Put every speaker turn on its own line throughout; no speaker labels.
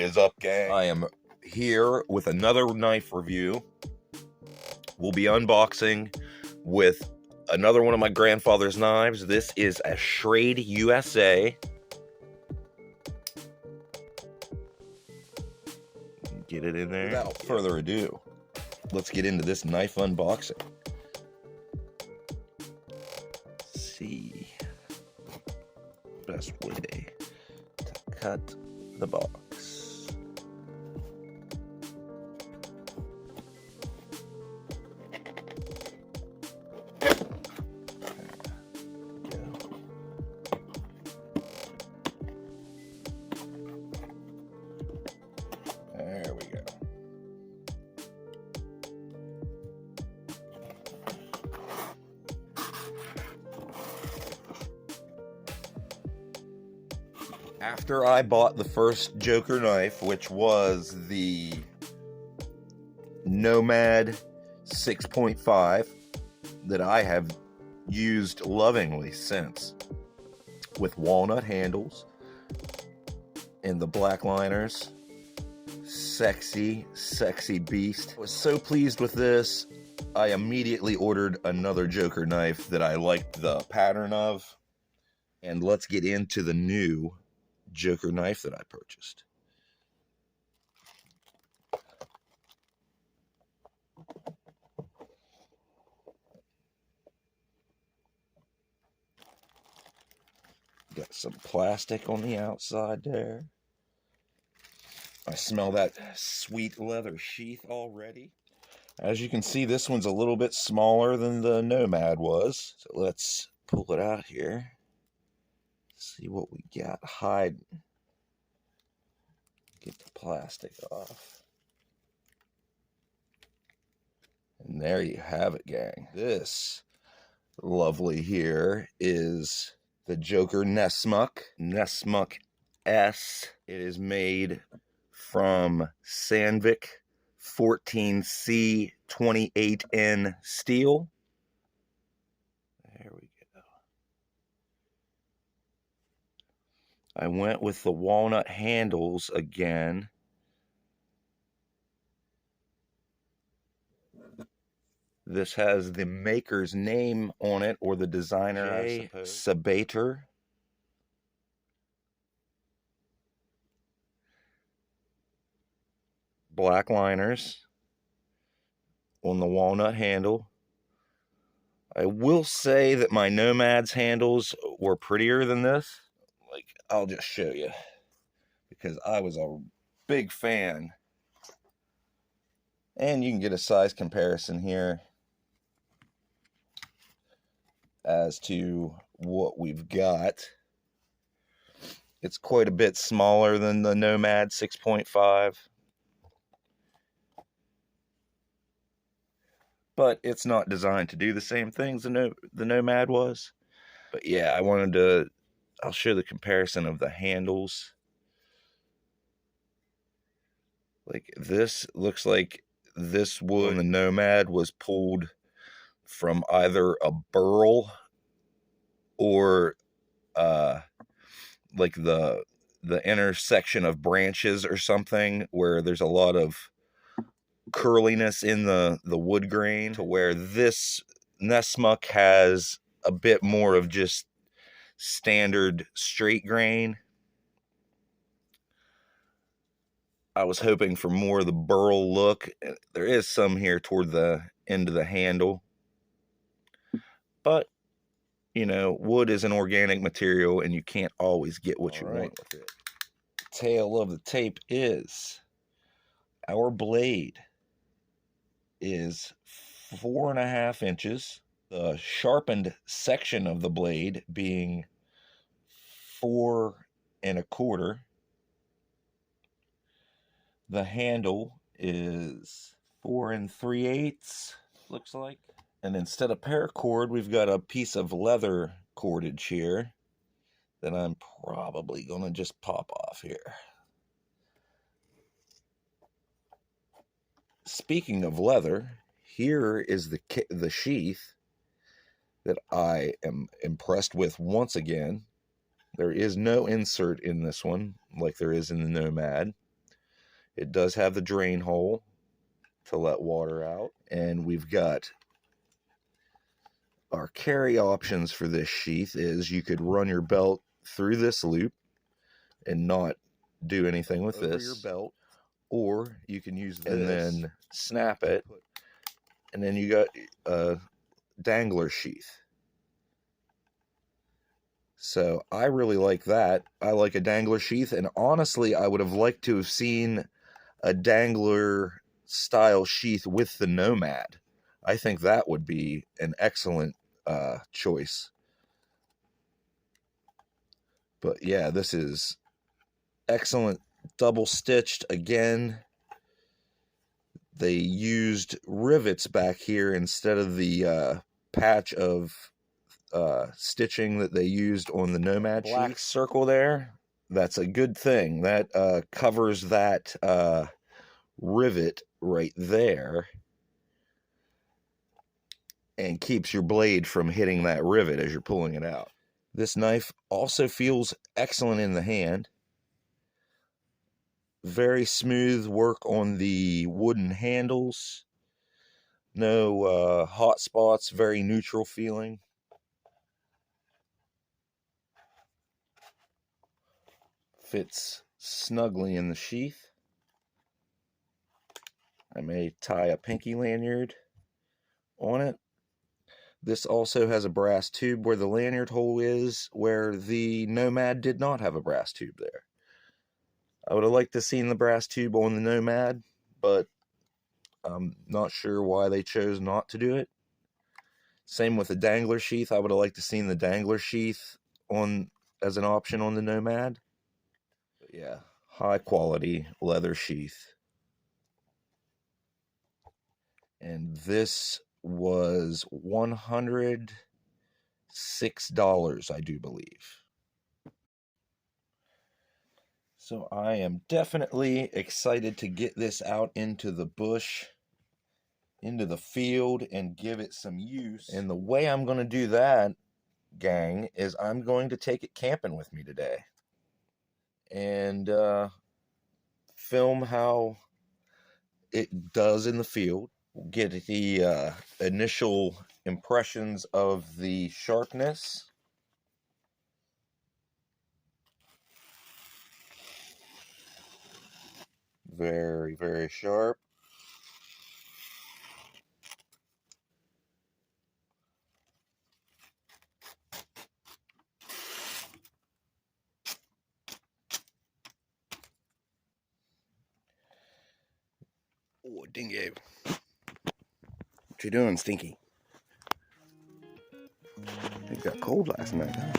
is up, gang? I am here with another knife review. We'll be unboxing with another one of my grandfather's knives. This is a Schrade USA. Get it in there. Without further ado, let's get into this knife unboxing. Let's see. Best way to cut the box. There we go. After I bought the first Joker knife, which was the Nomad 6.5 that I have used lovingly since, with walnut handles and the black liners, sexy beast. I was so pleased with this, I immediately ordered another Joker knife that I liked the pattern of, and let's get into the new Joker knife that I purchased. Got some plastic on the outside there. I smell that sweet leather sheath already. As you can see, this one's a little bit smaller than the Nomad was. So let's pull it out here. See what we got hiding. Get the plastic off. And there you have it, gang. This lovely here is the Joker Nessmuck. Nessmuck S. It is made from Sandvik 14C 28N steel. There we go. I went with the walnut handles again. This has the maker's name on it, or the designer, I suppose. Sabater. Black liners on the walnut handle. I will say that my Nomad's handles were prettier than this. Like, I'll just show you, because I was a big fan. And you can get a size comparison here as to what we've got. It's quite a bit smaller than the Nomad 6.5. But it's not designed to do the same things the Nomad was. But yeah, I'll show the comparison of the handles. Like, this looks like this wood on the Nomad was pulled from either a burl or like the intersection of branches or something, where there's a lot of curliness in the wood grain, to where this Nessmuck has a bit more of just standard straight grain. I was hoping for more of the burl look. There is some here toward the end of the handle, but you know, wood is an organic material and you can't always get what you want with it. Tail of the tape is our blade is 4.5 inches. The sharpened section of the blade being 4 1/4. The handle is 4 3/8, looks like. And instead of paracord, we've got a piece of leather cordage here that I'm probably going to just pop off here. Speaking of leather, here is the sheath that I am impressed with once again. There is no insert in this one like there is in the Nomad. It does have the drain hole to let water out. And we've got our carry options for this sheath is you could run your belt through this loop and not do anything with this your belt, or you can use this and then snap it, and then you got a dangler sheath. So I really like that. I like a dangler sheath, and honestly I would have liked to have seen a dangler style sheath with the Nomad. I think that would be an excellent choice. But yeah, this is excellent, double stitched again. They used rivets back here instead of the patch of stitching that they used on the Nomad sheath. Black circle there, that's a good thing. That covers that rivet right there and keeps your blade from hitting that rivet as you're pulling it out. This knife also feels excellent in the hand. Very smooth work on the wooden handles. No hot spots, very neutral feeling. Fits snugly in the sheath. I may tie a pinky lanyard on it. This also has a brass tube where the lanyard hole is, where the Nomad did not have a brass tube there. I would have liked to have seen the brass tube on the Nomad, but I'm not sure why they chose not to do it. Same with the dangler sheath. I would have liked to have seen the dangler sheath on as an option on the Nomad. But yeah, high quality leather sheath. And this was $106, I do believe. So I am definitely excited to get this out into the bush, into the field, and give it some use. And the way I'm going to do that, gang, is I'm going to take it camping with me today and film how it does in the field. Get the initial impressions of the sharpness. Very, very sharp. Oh, dingo. What you doing, Stinky? It got cold last night, huh?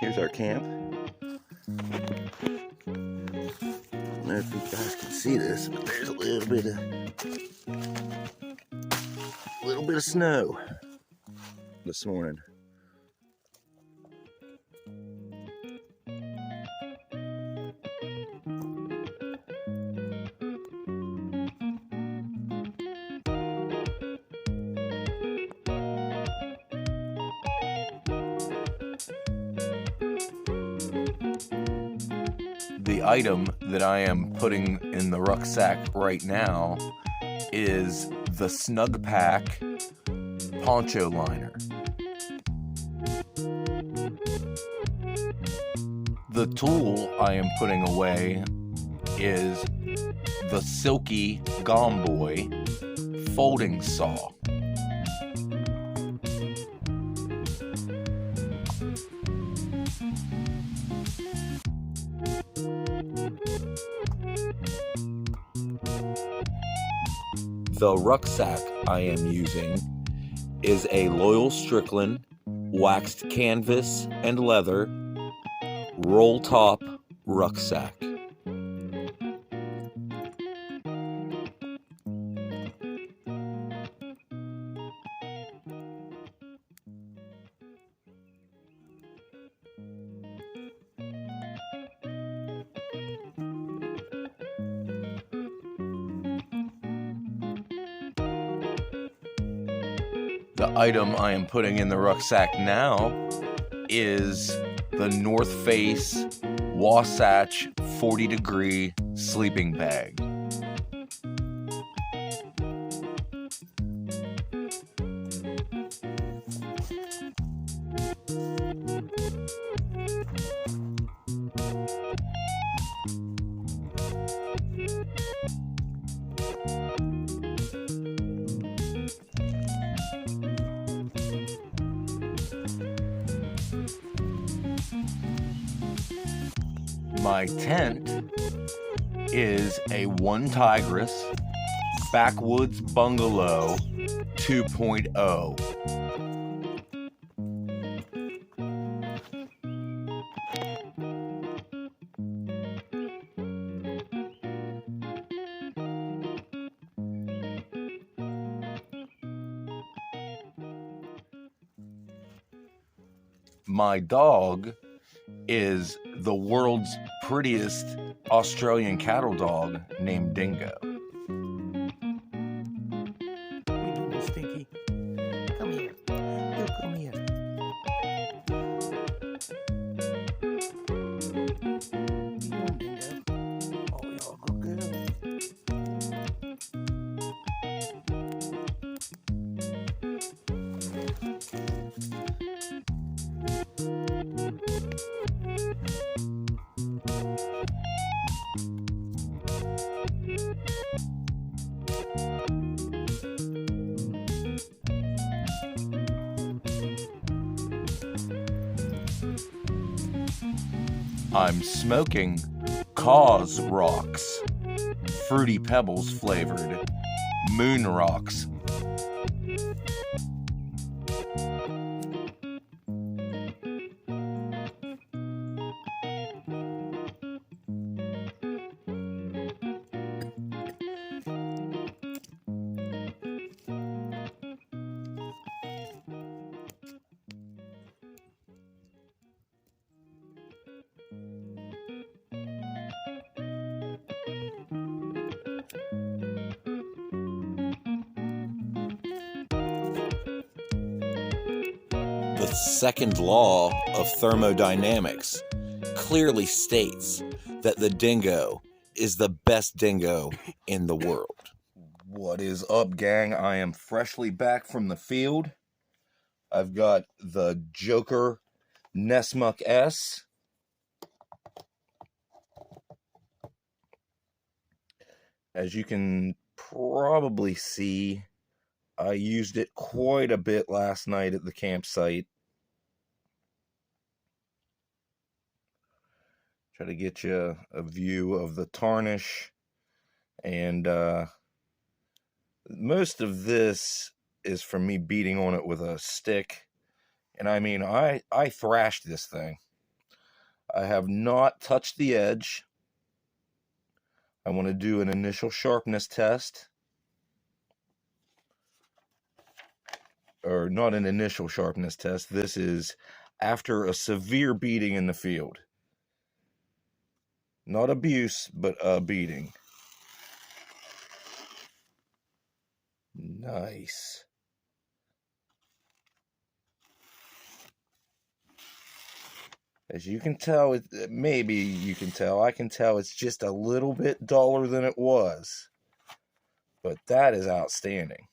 Here's our camp. I don't know if you guys can see this, but there's a little bit of snow this morning. The item that I am putting in the rucksack right now is the Snug Pack poncho liner. The tool I am putting away is the Silky Gomboy folding saw. The rucksack I am using is a Loyal Strickland waxed canvas and leather roll top rucksack. The item I am putting in the rucksack now is the North Face Wasatch 40-degree sleeping bag. My tent is a One Tigress Backwoods Bungalow 2.0. My dog is the world's prettiest Australian cattle dog named Dingo.
You doing, Stinky? Come here. You come here. You doing, Dingo? Oh, you're a good girl.
I'm smoking Cause Rocks, Fruity Pebbles flavored Moon Rocks. The second law of thermodynamics clearly states that the dingo is the best dingo in the world. What is up, gang? I am freshly back from the field. I've got the Joker Nessmuck S. As you can probably see, I used it quite a bit last night at the campsite. Try to get you a view of the tarnish. And most of this is from me beating on it with a stick. And I mean, I thrashed this thing. I have not touched the edge. I want to do an initial sharpness test. Or not an initial sharpness test. This is after a severe beating in the field. Not abuse, but a beating. Nice. As you can tell, maybe you can tell, I can tell it's just a little bit duller than it was. But that is outstanding.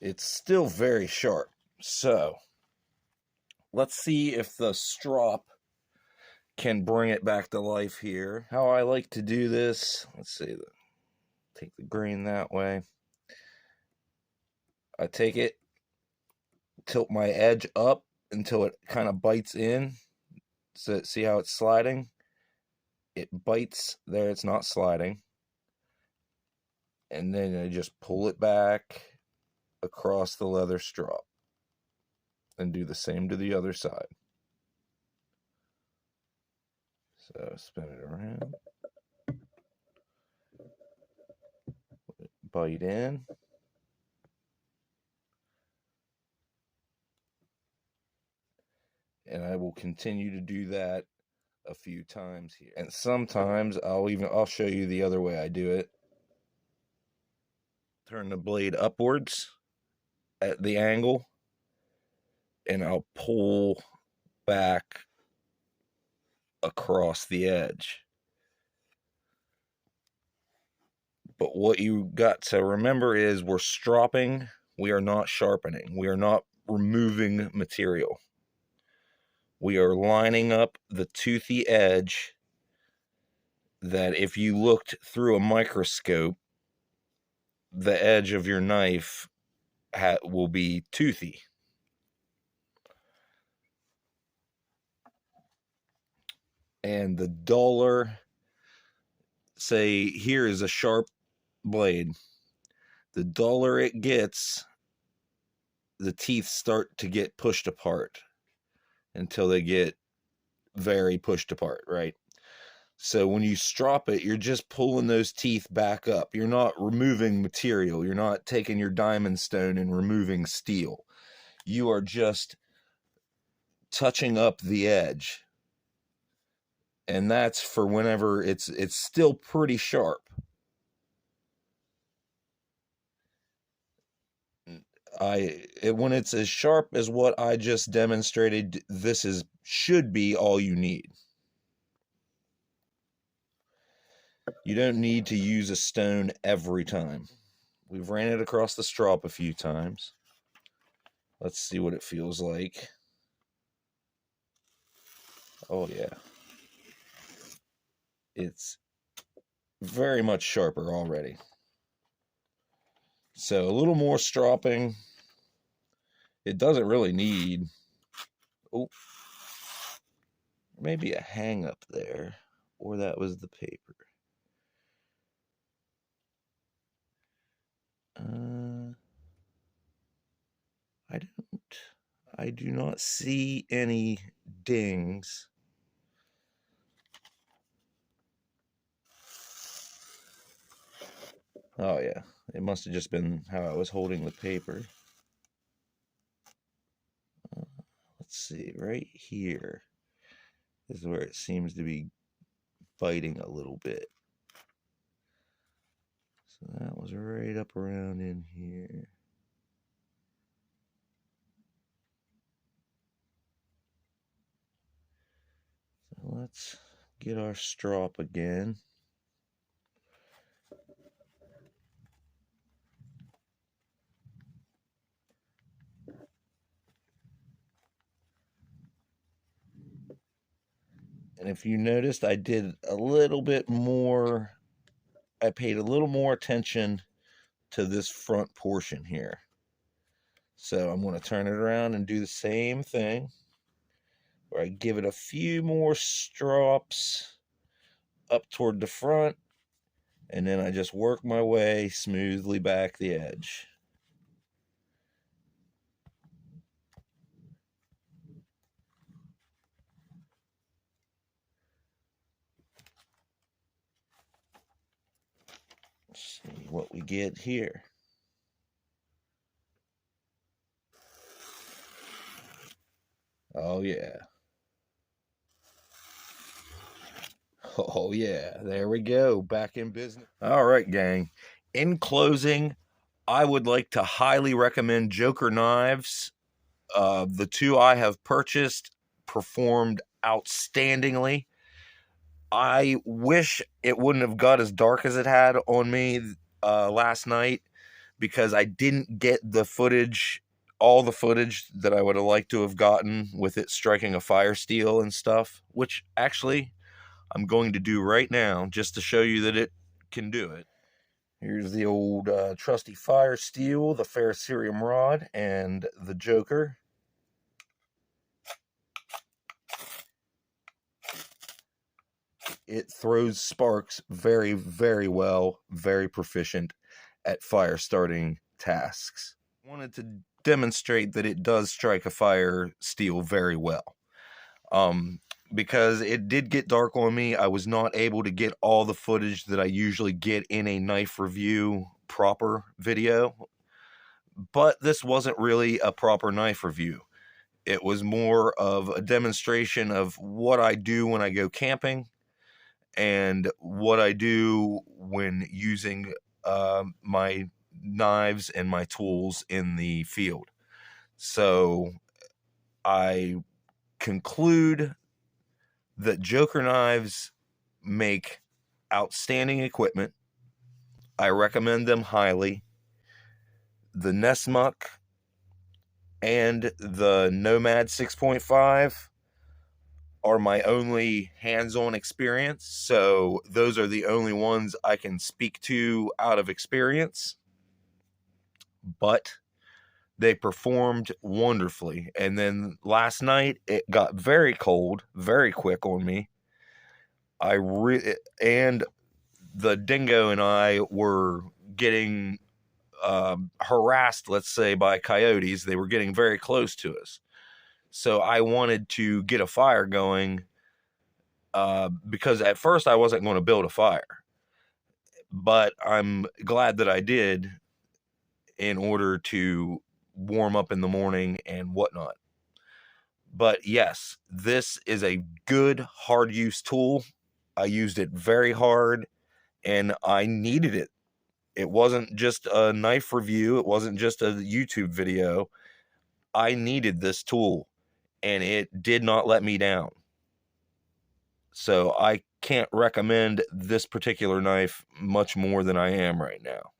It's still very sharp. So, let's see if the strop can bring it back to life here. How I like to do this, let's see, take the grain that way. I take it, tilt my edge up until it kind of bites in. So see how it's sliding? It bites there, it's not sliding. And then I just pull it back across the leather strop and do the same to the other side. So spin it around, bite in, and I will continue to do that a few times here. And sometimes I'll show you the other way I do it. Turn the blade upwards at the angle, and I'll pull back across the edge. But what you got to remember is we're stropping, we are not sharpening, we are not removing material. We are lining up the toothy edge that if you looked through a microscope, the edge of your knife will be toothy. And the duller, say here is a sharp blade, the duller it gets, the teeth start to get pushed apart until they get very pushed apart, right? So when you strop it, you're just pulling those teeth back up. You're not removing material. You're not taking your diamond stone and removing steel. You are just touching up the edge. And that's for whenever it's still pretty sharp. When it's as sharp as what I just demonstrated, this should be all you need. You don't need to use a stone every time. We've ran it across the strop a few times. Let's see what it feels like. Oh yeah. It's very much sharper already. So a little more stropping. It doesn't really need, maybe a hang up there, or that was the paper. I do not see any dings. Oh yeah, it must have just been how I was holding the paper. Let's see, right here is where it seems to be biting a little bit. So that was right up around in here. So let's get our strop again. And if you noticed, I did a little bit more, I paid a little more attention to this front portion here. So I'm going to turn it around and do the same thing, where I give it a few more strops up toward the front, and then I just work my way smoothly back the edge. Let's see what we get here. Oh yeah. Oh yeah, there we go, back in business. All right, gang. In closing, I would like to highly recommend Joker knives. The two I have purchased performed outstandingly. I wish it wouldn't have got as dark as it had on me last night, because I didn't get the footage all the footage that I would have liked to have gotten with it striking a fire steel and stuff, which actually I'm going to do right now just to show you that it can do it. Here's the old trusty fire steel, the ferrocerium rod, and the joker. It throws sparks very, very well, very proficient at fire starting tasks. I wanted to demonstrate that it does strike a fire steel very well. Because it did get dark on me, I was not able to get all the footage that I usually get in a knife review proper video. But this wasn't really a proper knife review. It was more of a demonstration of what I do when I go camping and what I do when using my knives and my tools in the field. So I conclude that Joker knives make outstanding equipment. I recommend them highly. The Nessmuck and the Nomad 6.5 are my only hands-on experience, so those are the only ones I can speak to out of experience. But they performed wonderfully. And then last night it got very cold, very quick on me. And the dingo and I were getting harassed, let's say, by coyotes. They were getting very close to us. So I wanted to get a fire going because at first I wasn't going to build a fire. But I'm glad that I did in order to warm up in the morning and whatnot. But yes, this is a good hard use tool. I used it very hard and I needed it. It wasn't just a knife review. It wasn't just a YouTube video. I needed this tool and it did not let me down. So I can't recommend this particular knife much more than I am right now.